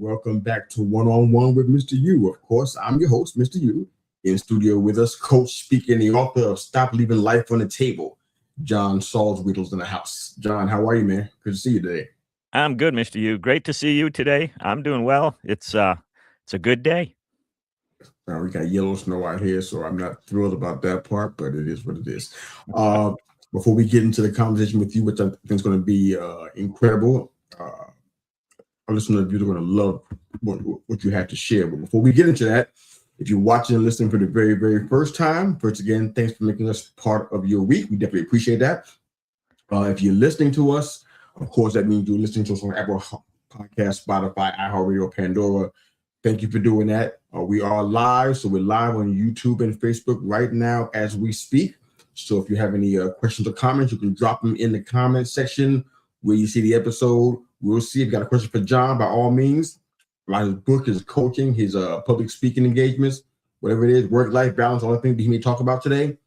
welcome back to One on One with Mr. U. Of course, I'm your host, Mr. U. In studio with us, coach, speaker, and the author of Stop Leaving Life on the Table, John Salzwedel's in the house. John, how are you, man? Good to see you today. I'm good, Mr. U. Great to see you today. I'm doing well. It's a good day. We got yellow snow out here, so I'm not thrilled about that part, but it is what it is. Uh, Before we get into the conversation with you, which I think is going to be incredible, our listeners are going to love what you have to share. But before we get into that, if you're watching and listening for the very, very first time, first again, thanks for making us part of your week. We definitely appreciate that. If you're listening to us, of course, that means you're listening to us on Apple Podcast, Spotify, iHeartRadio, Pandora. Thank you for doing that. We are live, so we're live on YouTube and Facebook right now as we speak. So if you have any questions or comments, you can drop them in the comment section where you see the episode. We'll see if you got a question for John, by all means. His book, his coaching, his public speaking engagements, whatever it is, work-life balance, all the things that he may talk about today,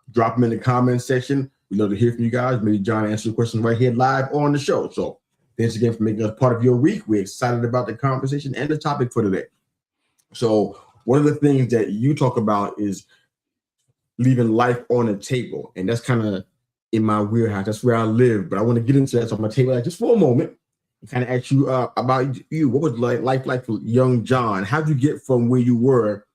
drop them in the comment section. We'd love to hear from you guys. Maybe John answers your question right here live on the show. So thanks again for making us part of your week. We're excited about the conversation and the topic for today. So one of the things that you talk about is leaving life on the table. And that's kind of in my wheelhouse. That's where I live. But I want to get into that. So I'm going to table that just for a moment and kind of ask you about you. What was life like for young John? How did you get from where you were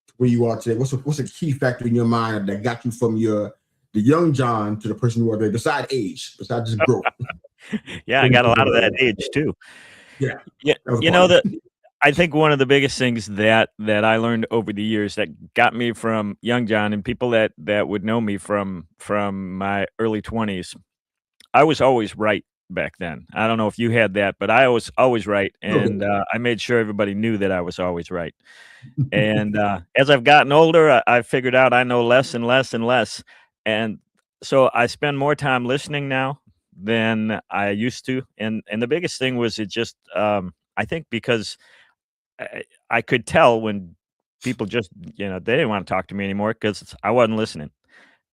to where you are today? What's a key factor in your mind that got you from the young John to the person you are today, besides age, besides just growth? Yeah, I got a lot of that age too. Yeah. I think one of the biggest things that I learned over the years that got me from young John and people that would know me from my early 20s, I was always right back then. I don't know if you had that, but I was always right, and I made sure everybody knew that I was always right. And as I've gotten older, I figured out I know less and less and less, and so I spend more time listening now than I used to. And the biggest thing was it just I think because I could tell when people just, they didn't want to talk to me anymore because I wasn't listening.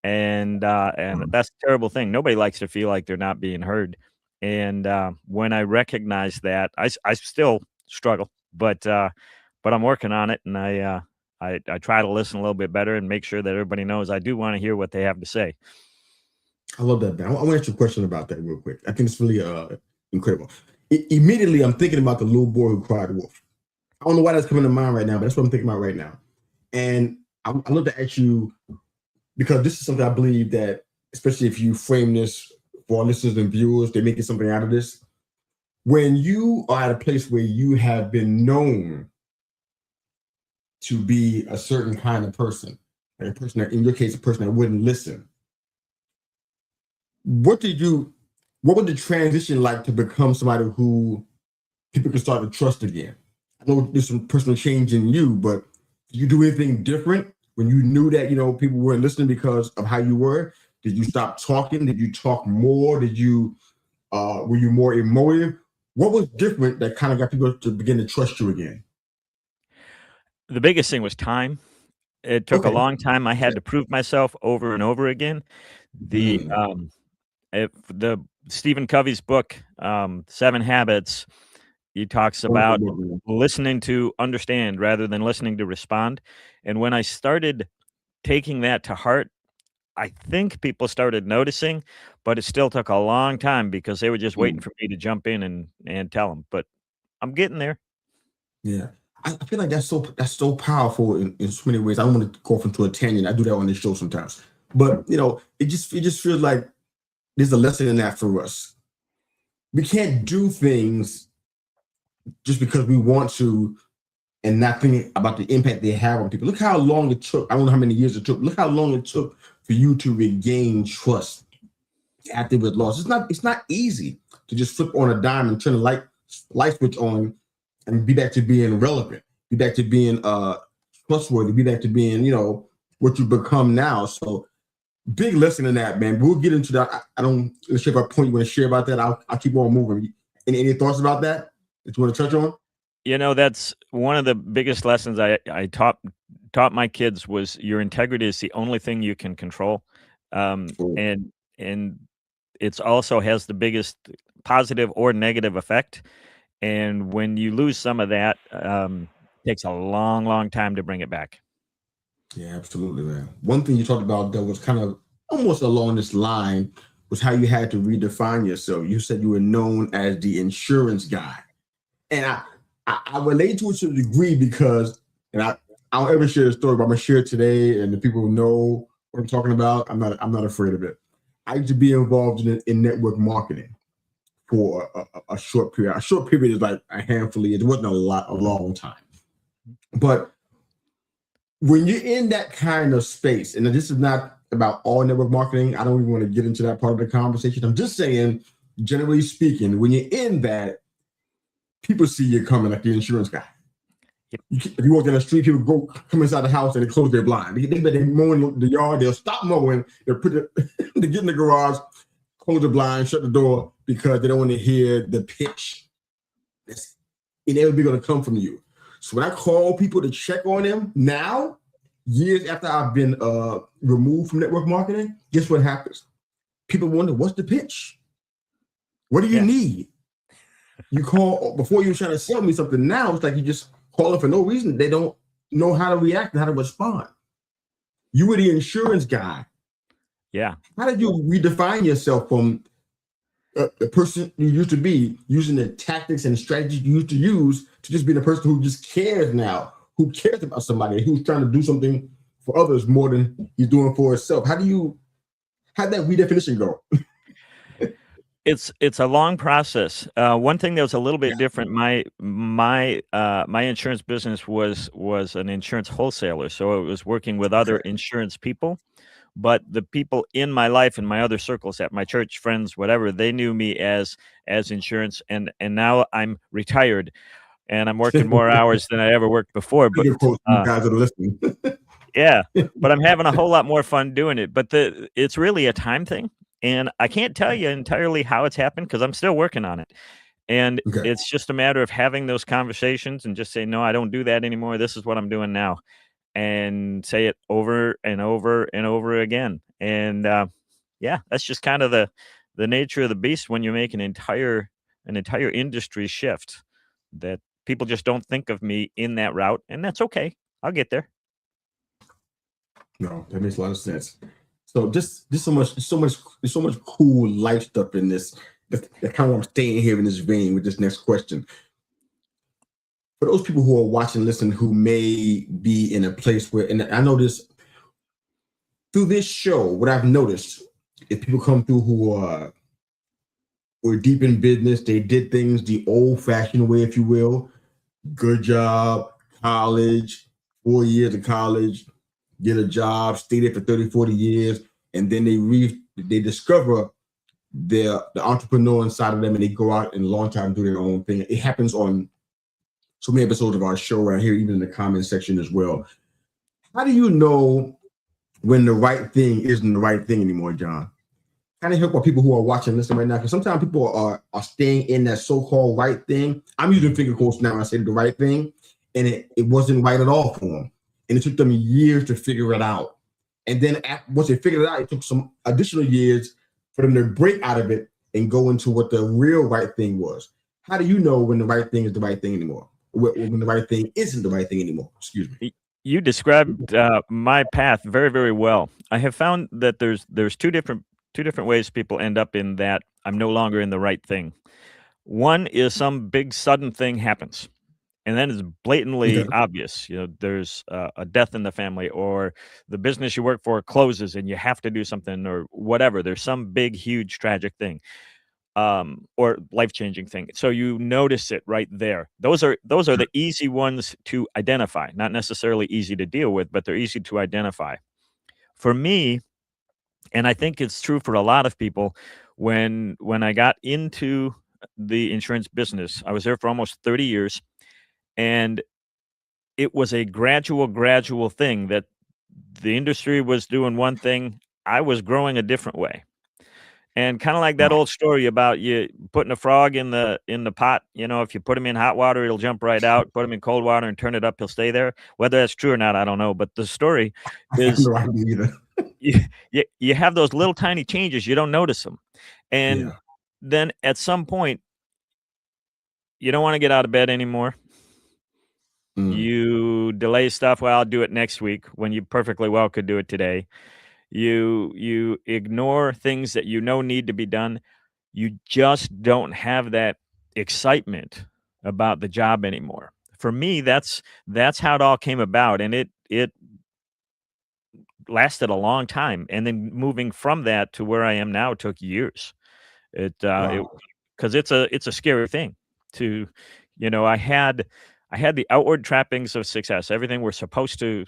And that's a terrible thing. Nobody likes to feel like they're not being heard. And when I recognize that, I still struggle, but I'm working on it. And I try to listen a little bit better and make sure that everybody knows I do want to hear what they have to say. I love that, man. I want to ask you a question about that real quick. I think it's really incredible. Immediately, I'm thinking about the little boy who cried wolf. I don't know why that's coming to mind right now, but that's what I'm thinking about right now. And I love to ask you, because this is something I believe that, especially if you frame this for our listeners and viewers, they're making something out of this. When you are at a place where you have been known to be a certain kind of person, like a person that, in your case, a person that wouldn't listen, what was the transition like to become somebody who people can start to trust again? I know there's some personal change in you, but did you do anything different when you knew that, people weren't listening because of how you were? Did you stop talking? Did you talk more? Were you more emotive? What was different that kind of got people to begin to trust you again? The biggest thing was time. It took a long time. I had to prove myself over and over again. The Stephen Covey's book, 7 Habits, he talks about listening to understand rather than listening to respond. And when I started taking that to heart, I think people started noticing, but it still took a long time because they were just waiting for me to jump in and tell them. But I'm getting there. Yeah. I feel like that's so powerful in so many ways. I don't want to go off into a tangent. I do that on this show sometimes. But, it just feels like there's a lesson in that for us. We can't do things just because we want to and not think about the impact they have on people. Look how long it took. I don't know how many years it took. Look how long it took for you to regain trust after it was lost. It's not easy to just flip on a dime and turn the light switch on and be back to being relevant, be back to being trustworthy, be back to being, what you become now. So big lesson in that, man. We'll get into that. I don't share a point you want to share about that. I'll keep on moving. Any thoughts about that you want to touch on? That's one of the biggest lessons I taught my kids was your integrity is the only thing you can control. And it's also has the biggest positive or negative effect. And when you lose some of that, takes a long, long time to bring it back. Yeah, absolutely, man. One thing you talked about that was kind of almost along this line was how you had to redefine yourself. You said you were known as the insurance guy, and I relate to it to a degree because, and I don't ever share a story, but I'm gonna share it today, and the people who know what I'm talking about, I'm not afraid of it. I used to be involved in network marketing for a short period. A short period is like a handful of years. It wasn't a long time, but when you're in that kind of space, and this is not about all network marketing, I don't even want to get into that part of the conversation. I'm just saying, generally speaking, when you're in that, people see you coming like the insurance guy. If you walk down the street, people come inside the house and they close their blind. They mow in the yard, they'll stop mowing, they'll they get in the garage, close the blind, shut the door because they don't want to hear the pitch that's inevitably going to come from you. So when I call people to check on them now, years after I've been removed from network marketing, guess what happens? People wonder, what's the pitch? What do you need? You call before you're trying to sell me something. Now it's like you just call it for no reason. They don't know how to react and how to respond. You were the insurance guy. Yeah. How did you redefine yourself from the person you used to be, using the tactics and strategies you used to use, to just being a person who just cares now, who cares about somebody, who's trying to do something for others more than he's doing for himself? How'd that redefinition go? It's a long process. One thing that was a little bit different, my insurance business was an insurance wholesaler, so it was working with other insurance people. But the people in my life and my other circles at my church, friends, whatever, they knew me as insurance, and now I'm retired and I'm working more hours than I ever worked before. But You guys are listening. yeah, but I'm having a whole lot more fun doing it. But it's really a time thing. And I can't tell you entirely how it's happened because I'm still working on it. And it's just a matter of having those conversations and just say, no, I don't do that anymore. This is what I'm doing now. And say it over and over and over again. And yeah, that's just kind of the nature of the beast when you make an entire industry shift, that people just don't think of me in that route. And that's okay. I'll get there. No, that makes a lot of sense. So just so much cool life stuff in this. That kind of I'm staying here in this vein with this next question. For those people who are watching, listen, who may be in a place where, and I know this through this show, what I've noticed, if people come through who were deep in business, they did things the old-fashioned way, if you will. Good job, college, 4 years of college, get a job, stay there for 30, 40 years, and then they discover the entrepreneur inside of them, and they go out and a long time do their own thing. It happens on so many episodes of our show right here, even in the comment section as well. How do you know when the right thing isn't the right thing anymore, John? Kind of help our people who are watching this right now, because sometimes people are staying in that so-called right thing. I'm using finger quotes now when I say the right thing, and it wasn't right at all for them. And it took them years to figure it out. And then once they figured it out, it took some additional years for them to break out of it and go into what the real right thing was. How do you know when the right thing is the right thing anymore? When the right thing isn't the right thing anymore? Excuse me. You described my path very, very well. I have found that there's two different ways people end up in that I'm no longer in the right thing. One is some big sudden thing happens, and then it's blatantly obvious. You know, there's a death in the family, or the business you work for closes and you have to do something, or whatever. There's some big, huge, tragic thing. Or life-changing thing. So you notice it right there. Those are the easy ones to identify, not necessarily easy to deal with, but they're easy to identify. For me, and I think it's true for a lot of people, when I got into the insurance business, I was there for almost 30 years, and it was a gradual thing that the industry was doing one thing, I was growing a different way. And kind of like that old story about you putting a frog in the pot, you know, if you put him in hot water, it'll jump right out. Put him in cold water and turn it up, he'll stay there. Whether that's true or not, I don't know. But the story is you have those little tiny changes, you don't notice them. And then at some point, you don't want to get out of bed anymore. Mm, You delay stuff. Well, I'll do it next week when you perfectly well could do it today. You ignore things that you know need to be done. You just don't have that excitement about the job anymore. For me, that's how it all came about, and it lasted a long time. And then moving from that to where I am now took years. It wow. because it's a scary thing to, I had the outward trappings of success, everything we're supposed to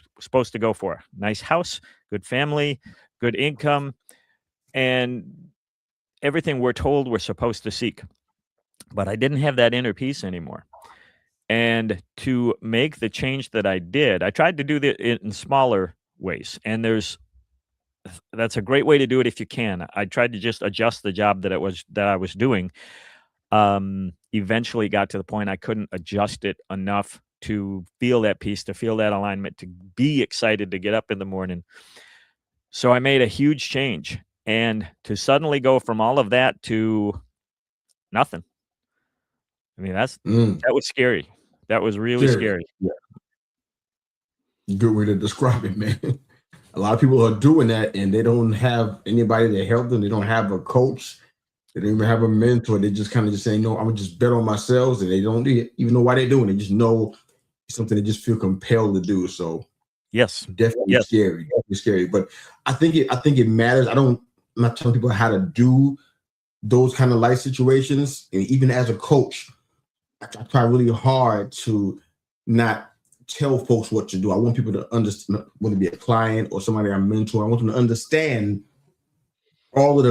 go for. Nice house, good family, good income, and everything we're told we're supposed to seek. But I didn't have that inner peace anymore. And to make the change that I did, I tried to do it in smaller ways. And that's a great way to do it if you can. I tried to just adjust the job that I was doing. Eventually got to the point I couldn't adjust it enough to feel that peace, to feel that alignment, to be excited to get up in the morning. So I made a huge change, and to suddenly go from all of that to nothing. I mean, Mm, that was scary. That was really scary. scary. Yeah, good way to describe it, man. A lot of people are doing that, and they don't have anybody to help them. They don't have a coach. They don't even have a mentor. They just kind of just saying, "No, I'm gonna just bet on myself," and they don't even know why they're doing it. They just know it's something they just feel compelled to do. So Yes. definitely Yes. scary, definitely scary. But I think it matters. I'm not telling people how to do those kind of life situations. And even as a coach, I try really hard to not tell folks what to do. I want people to understand, whether it be a client or somebody I mentor. I want them to understand all of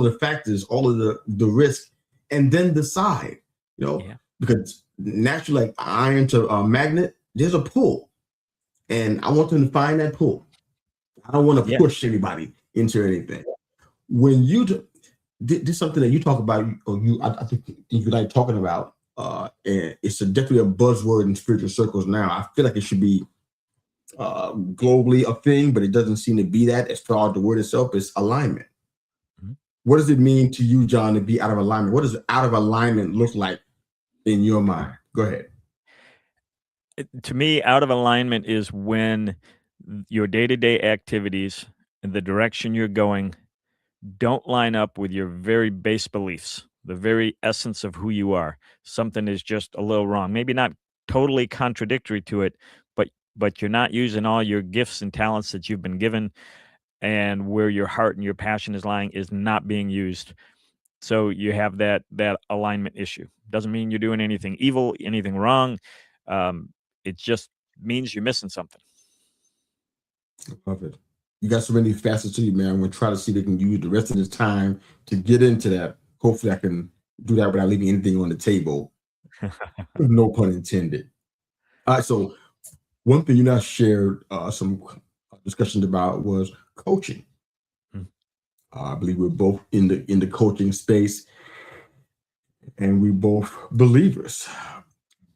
the factors, all of the risk, and then decide. Yeah. Because naturally, like iron to a magnet, there's a pull, and I want them to find that pull. I don't want to Yeah. push anybody into anything. When this is something that you talk about, or I think you like talking about, and it's definitely a buzzword in spiritual circles now. I feel like it should be globally a thing, but it doesn't seem to be that. As far as the word itself is alignment. Mhm. What does it mean to you, John, to be out of alignment? What does out of alignment look like in your mind? Go ahead. To me, out of alignment is when your day-to-day activities and the direction you're going don't line up with your very base beliefs, the very essence of who you are. Something is just a little wrong. Maybe not totally contradictory to it, but you're not using all your gifts and talents that you've been given, and where your heart and your passion is lying is not being used. So you have that alignment issue. Doesn't mean you're doing anything evil, anything wrong. Um, it just means you're missing something. Love it. You got so many facets to you, man. I'm gonna try to see if we can use the rest of this time to get into that. Hopefully, I can do that without leaving anything on the table. No pun intended. All right. So one thing you not shared some discussions about was coaching. Mm. I believe we're both in the coaching space, and we both believers.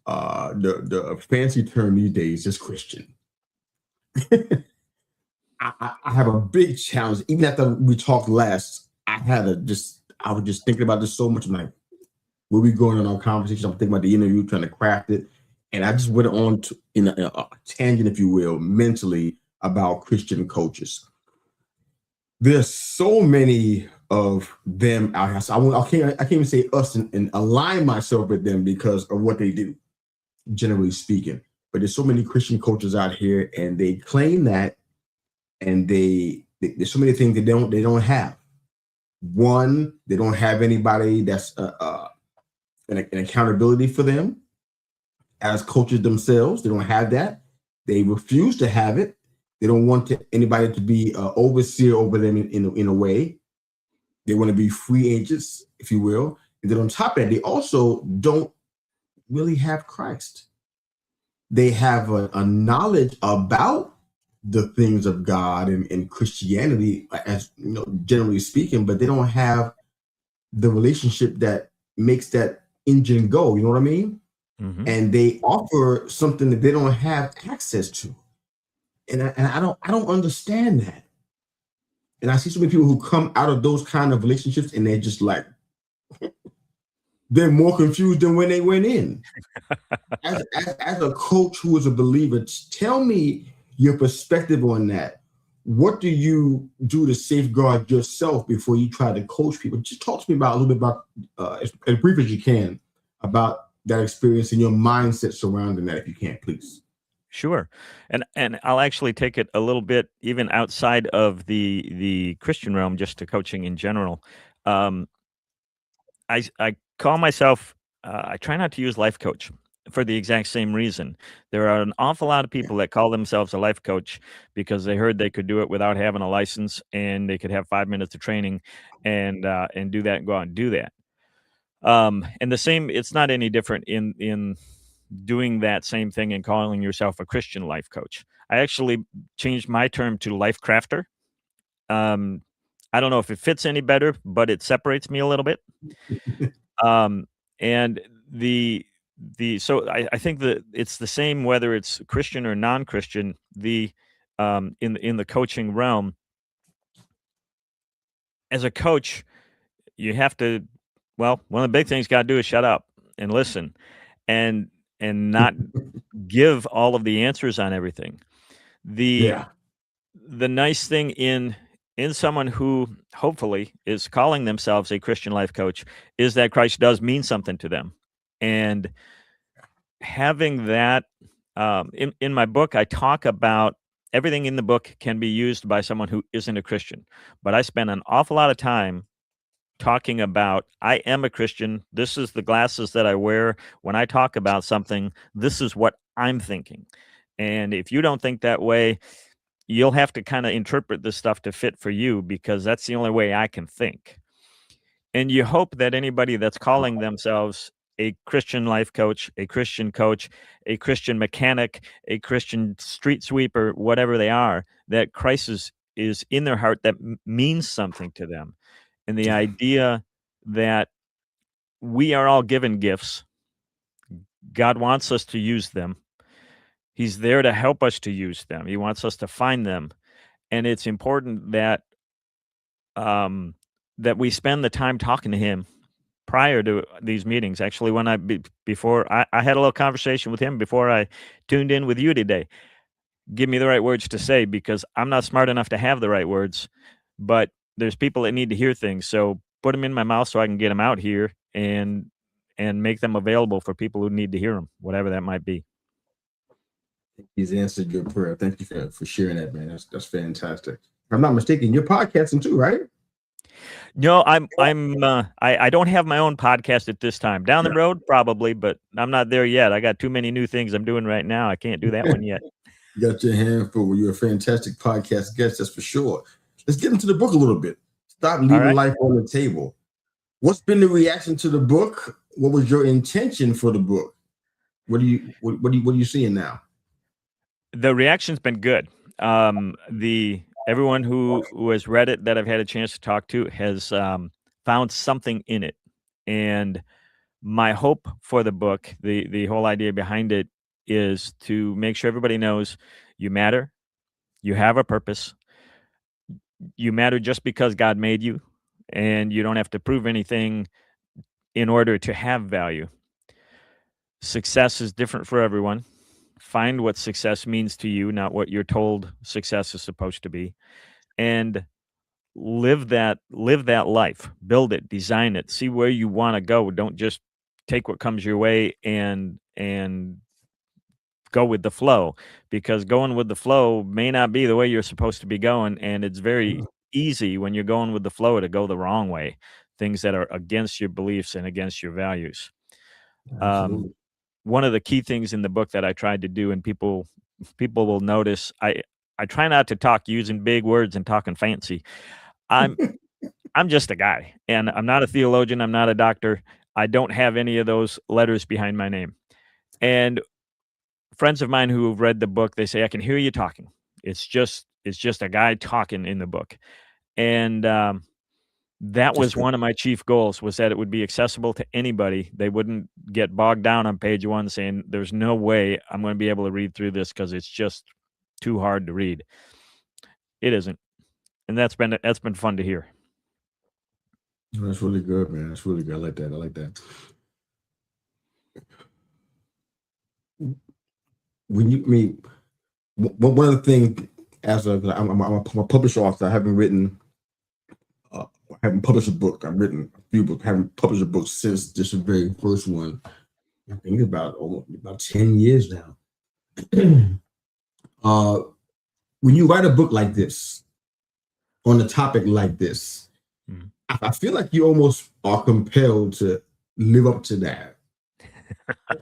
The fancy term these days is Christian. I have a big challenge. Even after we talked last, I was just thinking about this so much. I'm like, where we going in our conversation? I'm thinking about the interview, trying to craft it, and I just went on to in a tangent, if you will, mentally about Christian coaches. There's so many of them out here. So I can't even say us and align myself with them because of what they do, generally speaking. But there's so many Christian coaches out here, and they claim that, and there's so many things they don't have. One, they don't have anybody that's an accountability for them as coaches themselves. They don't have that. They refuse to have it. They don't want anybody to be overseer over them in a way. They want to be free agents, if you will. And then on top of that, they also don't really have Christ. They have a knowledge about the things of God and Christianity, as generally speaking, but they don't have the relationship that makes that engine go. You know what I mean? Mhm. And they offer something that they don't have access to, and I don't understand that. And I see so many people who come out of those kind of relationships, and they're just like, they're more confused than when they went in. As a coach who is a believer, tell me your perspective on that. What do you do to safeguard yourself before you try to coach people? Just talk to me about a little bit about, as brief as you can, about that experience and your mindset surrounding that, if you can, please. Sure. And I'll actually take it a little bit even outside of the Christian realm, just to coaching in general. Um, I call myself, I try not to use life coach for the exact same reason. There are an awful lot of people that call themselves a life coach because they heard they could do it without having a license, and they could have 5 minutes of training and do that and go out and do that. And the same, it's not any different in doing that same thing and calling yourself a Christian life coach. I actually changed my term to life crafter. Um, I don't know if it fits any better, but it separates me a little bit. Um, and the so I think that it's the same whether it's Christian or non-Christian. In the coaching realm, as a coach, you have to, well, one of the big things you got to do is shut up and listen, and not give all of the answers on everything. The Yeah. the nice thing in someone who hopefully is calling themselves a Christian life coach is that Christ does mean something to them. And having that, in my book, I talk about everything in the book can be used by someone who isn't a Christian. But I spend an awful lot of time talking about I am a Christian. This is the glasses that I wear when I talk about something. This is what I'm thinking. And if you don't think that way, you'll have to kind of interpret this stuff to fit for you, because that's the only way I can think. And you hope that anybody that's calling themselves a Christian life coach, a Christian mechanic, a Christian street sweeper, whatever they are, that Christ is in their heart, that means something to them. And the idea that we are all given gifts. God wants us to use them. He's there to help us to use them. He wants us to find them. And it's important that that we spend the time talking to him prior to these meetings. Actually, when before I had a little conversation with him before I tuned in with you today. Give me the right words to say, because I'm not smart enough to have the right words, but there's people that need to hear things. So put them in my mouth so I can get them out here and make them available for people who need to hear them, whatever that might be. He's answered your prayer. Thank you for sharing that, man. That's fantastic. If I'm not mistaken, you're podcasting too, right? No, I don't have my own podcast at this time. Down the road, probably, but I'm not there yet. I got too many new things I'm doing right now. I can't do that one yet. You got your hand full. You're a fantastic podcast guest, that's for sure. Let's get into the book a little bit. Stop leaving life on the table. What's been the reaction to the book? What was your intention for the book? What are you seeing now? The reaction's been good. Everyone who has read it that I've had a chance to talk to has found something in it. And my hope for the book, the whole idea behind it, is to make sure everybody knows you matter, you have a purpose, you matter just because God made you, and you don't have to prove anything in order to have value. Success is different for everyone. Find what success means to you, not what you're told success is supposed to be, and live that life. Build it, design it, see where you want to go. Don't just take what comes your way and go with the flow, because going with the flow may not be the way you're supposed to be going, and it's very easy when you're going with the flow to go the wrong way, things that are against your beliefs and against your values. Absolutely. One of the key things in the book that I tried to do, and people will notice, I try not to talk using big words and talking fancy. I'm I'm just a guy, and I'm not a theologian, I'm not a doctor. I don't have any of those letters behind my name. And friends of mine who have read the book, they say, "I can hear you talking. It's just a guy talking in the book." And that was one of my chief goals, was that it would be accessible to anybody. They wouldn't get bogged down on page 1 saying, "There's no way I'm gonna be able to read through this because it's just too hard to read." It isn't. And that's been fun to hear. That's really good, man. That's really good. I like that. When you, I mean, one of the things as I'm a published author, I haven't published a book. I've written a few books. I haven't published a book since this very first one. I think about 10 years now. uh, when you write a book like this on a topic like this, Mm. I feel like you almost are compelled to live up to that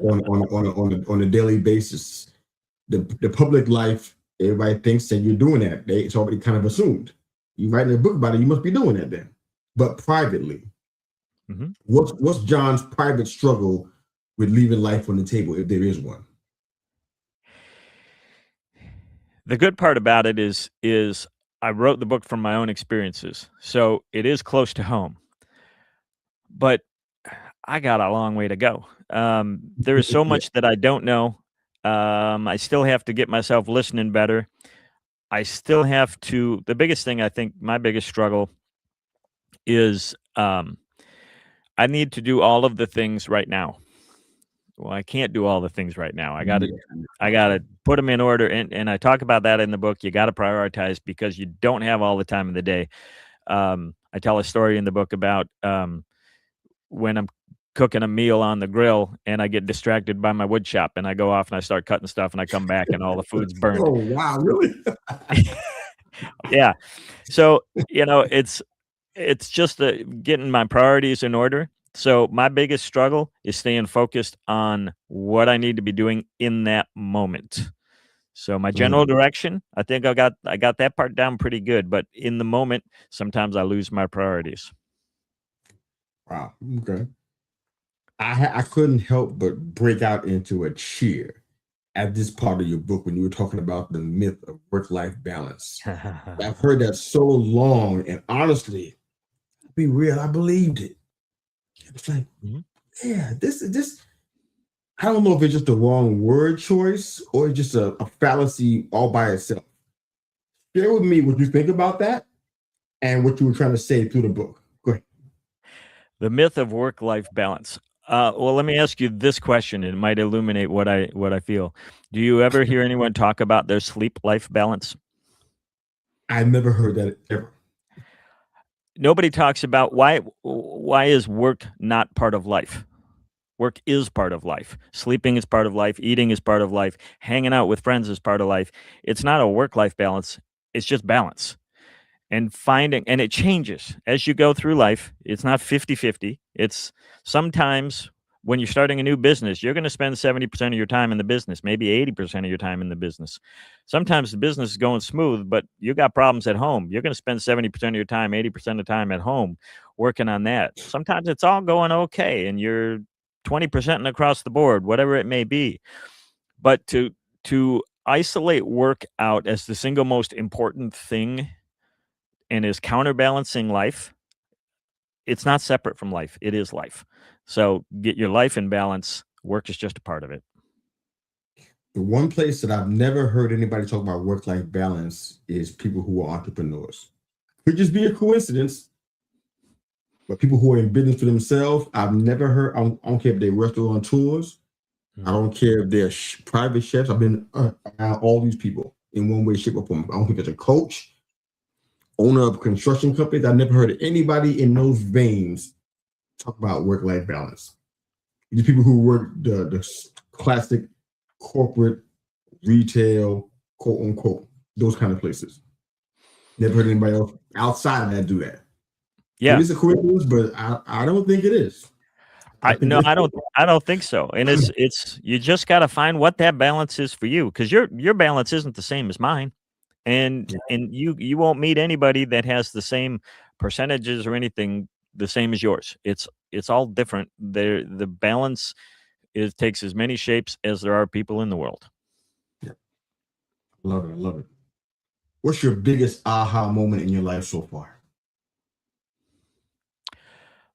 on a daily basis. The public life, everybody thinks that you're doing that. It's already kind of assumed. You writing a book about it, you must be doing that then. But privately, Mhm. what's John's private struggle with leaving life on the table, if there is one? The good part about it is I wrote the book from my own experiences, so it is close to home. But I got a long way to go. There is so Yeah. much that I don't know. I still have to get myself listening better. I still have to the biggest thing I think my biggest struggle is, I need to do all of the things right now. Well, I can't do all the things right now. Yeah. I gotta put them in order, and I talk about that in the book. You gotta prioritize because you don't have all the time in the day. I tell a story in the book about, when I'm cooking a meal on the grill and I get distracted by my wood shop, and I go off and I start cutting stuff, and I come back and all the food's burnt. Oh wow, really? Yeah. So, it's just, getting my priorities in order. So, my biggest struggle is staying focused on what I need to be doing in that moment. So, my general Mm, direction, I think I got that part down pretty good, but in the moment, sometimes I lose my priorities. wow. Okay. I couldn't help but break out into a cheer at this part of your book when you were talking about the myth of work-life balance. I've heard that so long, and honestly, to be real, I believed it. It's like, Mhm. yeah, this is this. I don't know if it's just the wrong word choice or just a fallacy all by itself. Share with me what you think about that and what you were trying to say through the book. Go ahead. The myth of work-life balance. Well, let me ask you this question, and it might illuminate what I feel. Do you ever hear anyone talk about their sleep-life balance? I never heard that ever. Nobody talks about why is work not part of life? Work is part of life. Sleeping is part of life, eating is part of life, hanging out with friends is part of life. It's not a work-life balance, it's just balance. And finding and it changes as you go through life. It's not 50-50. It's sometimes when you're starting a new business, you're going to spend 70% of your time in the business, maybe 80% of your time in the business. Sometimes the business is going smooth, but you got problems at home. You're going to spend 70% of your time, 80% of the time at home working on that. Sometimes it's all going okay and you're 20% across the board, whatever it may be. But to isolate work out as the single most important thing and is counterbalancing life, it's not separate from life. It is life. So get your life in balance. Work is just a part of it. The one place that I've never heard anybody talk about work-life balance is people who are entrepreneurs. Could just be a coincidence, but people who are in business for themselves, I've never heard. I don't care if they're restaurateurs. I Mhm. don't care if they're private chefs. I've been around all these people in one way, shape, or form. I don't think it's a coach, owner of construction companies. I've never heard of anybody in those veins talk about work-life balance. These people who work the classic corporate retail, quote unquote, those kind of places. Never heard anybody else outside of that do that. Maybe Yeah. it's a coincidence, but I don't think it is. I I think no, it is. I don't think so. And it's you just got to find what that balance is for you because your balance isn't the same as mine. And you won't meet anybody that has the same percentages or anything the same as yours. It's all different. The balance is takes as many shapes as there are people in the world. Yeah, love it. I love it. What's your biggest aha moment in your life so far?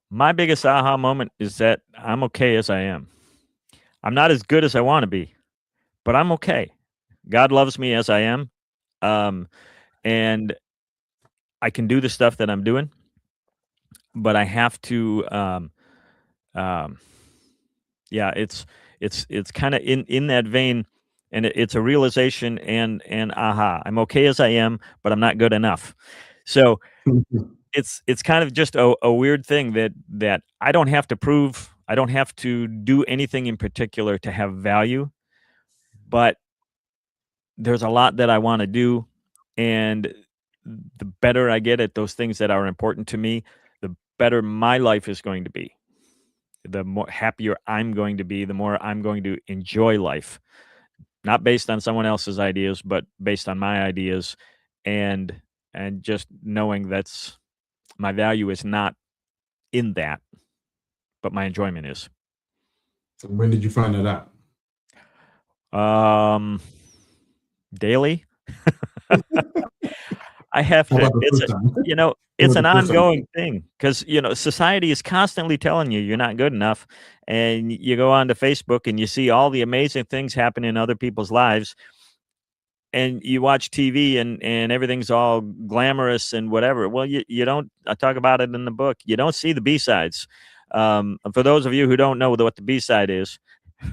My biggest aha moment is that I'm okay as I am. I'm not as good as I want to be, but I'm okay. God loves me as I am. Um, and I can do the stuff that I'm doing, but I have to, um, Yeah, it's kind of in that vein, and it's a realization and aha, I'm okay as I am, but I'm not good enough. So it's kind of just a weird thing that I don't have to prove, I don't have to do anything in particular to have value, but there's a lot that I want to do, and the better I get at those things that are important to me, the better my life is going to be. The more happier I'm going to be, the more I'm going to enjoy life, not based on someone else's ideas, but based on my ideas, and just knowing that's my value is not in that, but my enjoyment is. So when did you find that out? Um, daily. I have How to. about the It's first a, time? How it's about an the first time? ongoing thing because society is constantly telling you you're not good enough, and you go onto Facebook and you see all the amazing things happen in other people's lives, and you watch TV and everything's all glamorous and whatever. Well, you don't. I talk about it in the book. You don't see the B sides. For those of you who don't know what the B side is,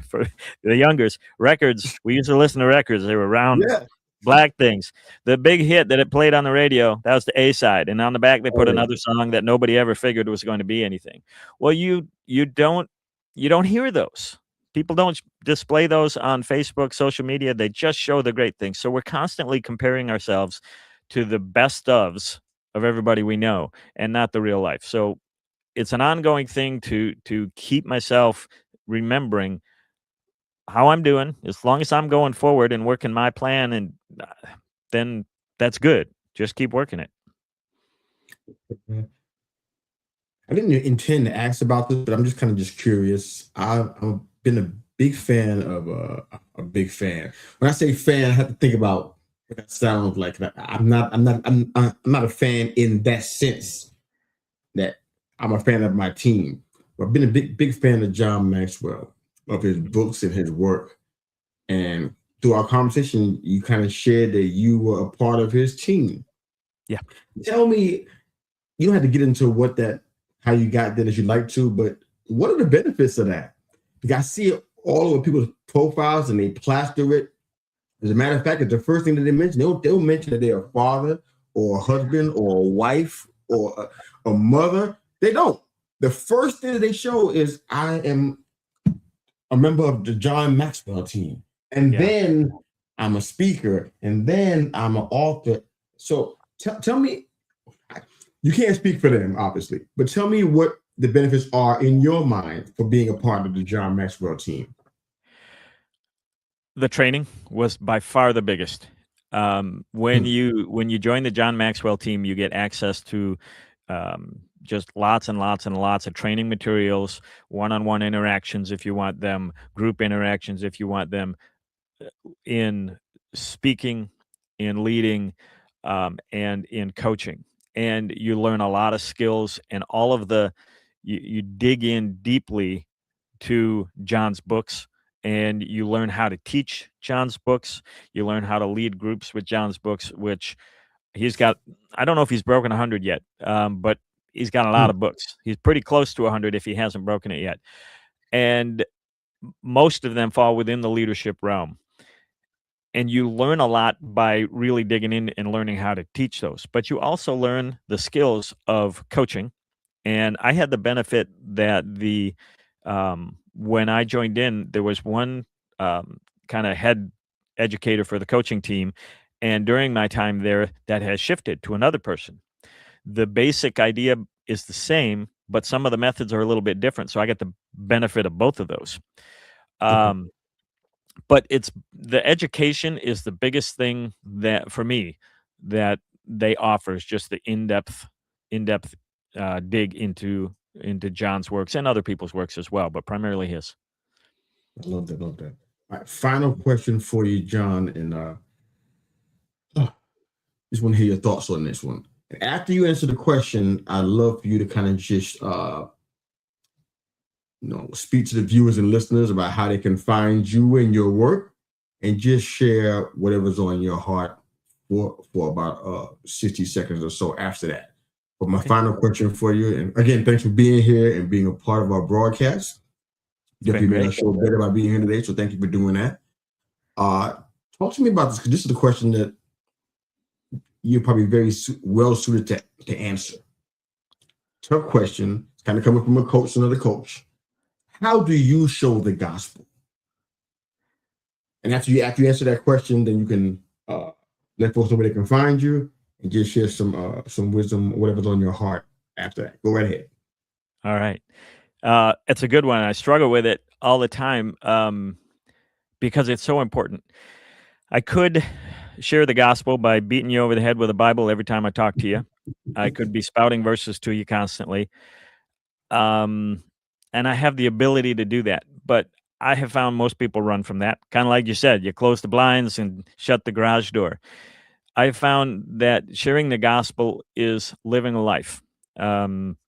for the youngers, records. We used to listen to records. They were round Yeah. black things. The big hit that it played on the radio, that was the A side, and on the back they Oh put yeah. another song that nobody ever figured was going to be anything. Well, you don't hear those. People don't display those on Facebook, social media. They just show the great things. So we're constantly comparing ourselves to the best ofs of everybody we know and not the real life. So it's an ongoing thing to keep myself remembering how I'm doing. As long as I'm going forward and working my plan, and then that's good. Just keep working it. I didn't intend to ask about this, but I'm just kind of just curious. I've been a big fan of a big fan. When I say fan, I have to think about what that sounds like. I'm not a fan in that sense that I'm a fan of my team. But I've been a big fan of John Maxwell, of his Mhm. books and his work. And through our conversation, you kind of shared that you were a part of his team. Yeah. Tell me, you don't have to get into what that how you got there as you like to, but what are the benefits of that? Because I see it all over people's profiles and they plaster it. As a matter of fact, it's the first thing that they mention. They'll mention that they're a father or a husband or a wife or a mother. They don't. The first thing that they show is I am a member of the John Maxwell team. And Yeah. then I'm a speaker. And then I'm an author. So tell me, you can't speak for them, obviously, but tell me what the benefits are in your mind for being a part of the John Maxwell team. The training was by far the biggest. Hmm. When you join the John Maxwell team, you get access to just lots and lots and lots of training materials, one-on-one interactions if you want them, group interactions if you want them, in speaking, in leading, and in coaching. And you learn a lot of skills and all of you dig in deeply to John's books, and you learn how to teach John's books. You learn how to lead groups with John's books, which he's got. I don't know if he's broken 100 yet, but he's got a lot Hmm. of books. He's pretty close to 100 if he hasn't broken it yet. And most of them fall within the leadership realm. And you learn a lot by really digging in and learning how to teach those. But you also learn the skills of coaching. And I had the benefit that when I joined in, there was one kind of head educator for the coaching team. And during my time there, that has shifted to another person. The basic idea is the same, but some of the methods are a little bit different. So I get the benefit of both of those. Okay. Um, but it's the education is the biggest thing that for me that they offer is just the in-depth dig into John's works and other people's works as well, but primarily his. I love that. Love that. All right, final question for you, John, and just want to hear your thoughts on this one. After you answer the question, I'd love for you to kind of just speak to the viewers and listeners about how they can find you and your work, and just share whatever's on your heart for about 60 seconds or so after that. But my Okay. final question for you, and again, thanks for being here and being a part of our broadcast. Definitely made great. our show better by being here today. So thank you for doing that. Talk to me about this, because this is the question that you're probably very well suited to answer. Tough question. It's kind of coming from a coach, another coach. How do you show the gospel? And after you answer that question, then you can let folks know where they can find you and just share some wisdom, whatever's on your heart after that. Go right ahead. All right. It's a good one. I struggle with it all the time because it's so important. I could share the gospel by beating you over the head with a Bible every time I talk to you. I could be spouting verses to you constantly. And I have the ability to do that. But I have found most people run from that. Kind of like you said, you close the blinds and shut the garage door. I found that sharing the gospel is living a life.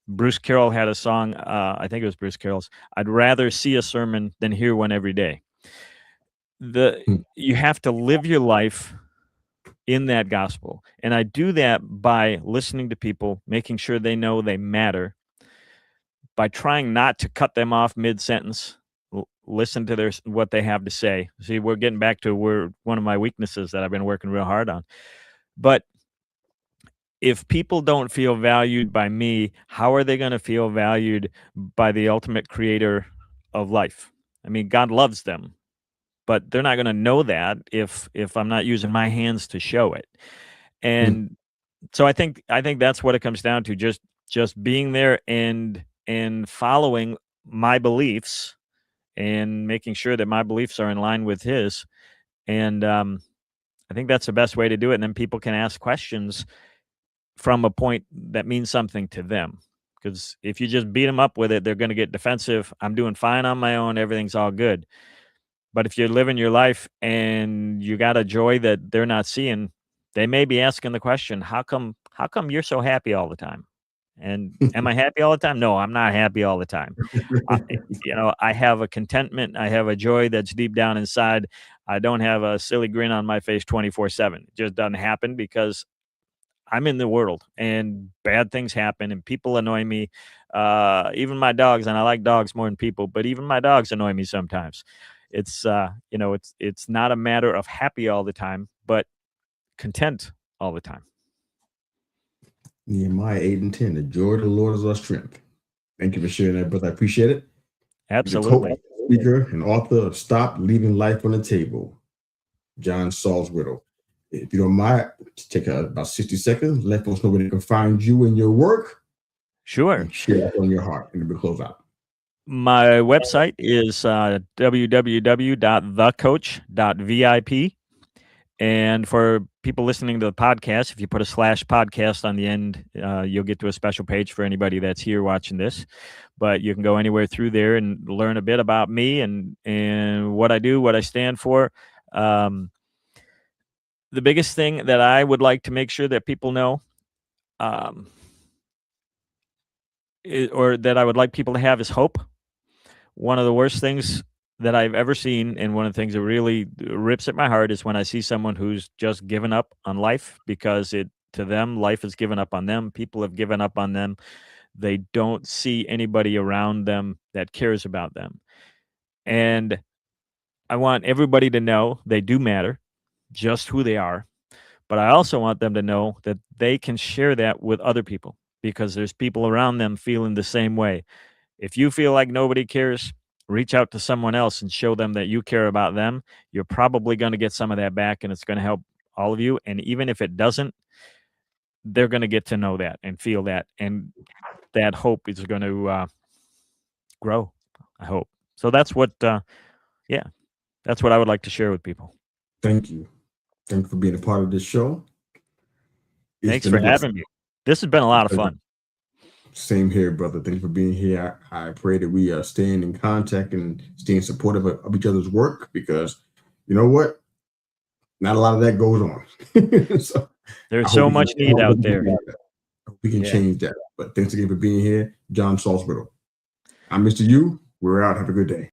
Bruce Carroll had a song, I think it was Bruce Carroll's, I'd rather see a sermon than hear one every day. You have to live your life in that gospel. And I do that by listening to people, making sure they know they matter, by trying not to cut them off mid-sentence, listen to what they have to say. See, we're getting back to one of my weaknesses that I've been working real hard on. But if people don't feel valued by me, how are they going to feel valued by the ultimate creator of life? I mean, God loves them, but they're not going to know that if I'm not using my hands to show it. And so I think that's what it comes down to, just being there and following my beliefs and making sure that my beliefs are in line with his. And I think that's the best way to do it. And then people can ask questions from a point that means something to them. Because if you just beat them up with it, they're going to get defensive. I'm doing fine on my own. Everything's all good. But if you're living your life and you got a joy that they're not seeing, they may be asking the question, how come you're so happy all the time? And am I happy all the time? No, I'm not happy all the time. I have a contentment. I have a joy that's deep down inside. I don't have a silly grin on my face 24/7. It just doesn't happen because I'm in the world and bad things happen and people annoy me. Even my dogs, and I like dogs more than people, but even my dogs annoy me sometimes. It's it's not a matter of happy all the time, but content all the time. Nehemiah 8:10, the joy of the Lord is our strength. Thank you for sharing that, brother. I appreciate it. Absolutely. The coach, speaker, and author of Stop Leaving Life on the Table, John Salzwedel. If you don't mind, take about 60 seconds, let folks know where they can find you and your work. Sure. Share that on your heart, and then we'll close out. My website is www.thecoach.vip. And for people listening to the podcast, if you put a /podcast on the end, you'll get to a special page for anybody that's here watching this. But you can go anywhere through there and learn a bit about me and what I do, what I stand for. The biggest thing that I would like to make sure that people know, or that I would like people to have, is hope. One of the worst things that I've ever seen, and one of the things that really rips at my heart, is when I see someone who's just given up on life because to them, life has given up on them. People have given up on them. They don't see anybody around them that cares about them. And I want everybody to know they do matter, just who they are. But I also want them to know that they can share that with other people because there's people around them feeling the same way. If you feel like nobody cares, reach out to someone else and show them that you care about them. You're probably going to get some of that back, and it's going to help all of you. And even if it doesn't, they're going to get to know that and feel that. And that hope is going to grow, I hope. So that's what, that's what I would like to share with people. Thank you. Thank you for being a part of this show. Thanks for having me. This has been a lot of fun. Same here, brother. Thank you for being here. I pray that we are staying in contact and staying supportive of each other's work, because you know what? Not a lot of that goes on. So there's so much need out there. We can change that. But thanks again for being here, John Salzwedel. I'm Mr. U. We're out. Have a good day.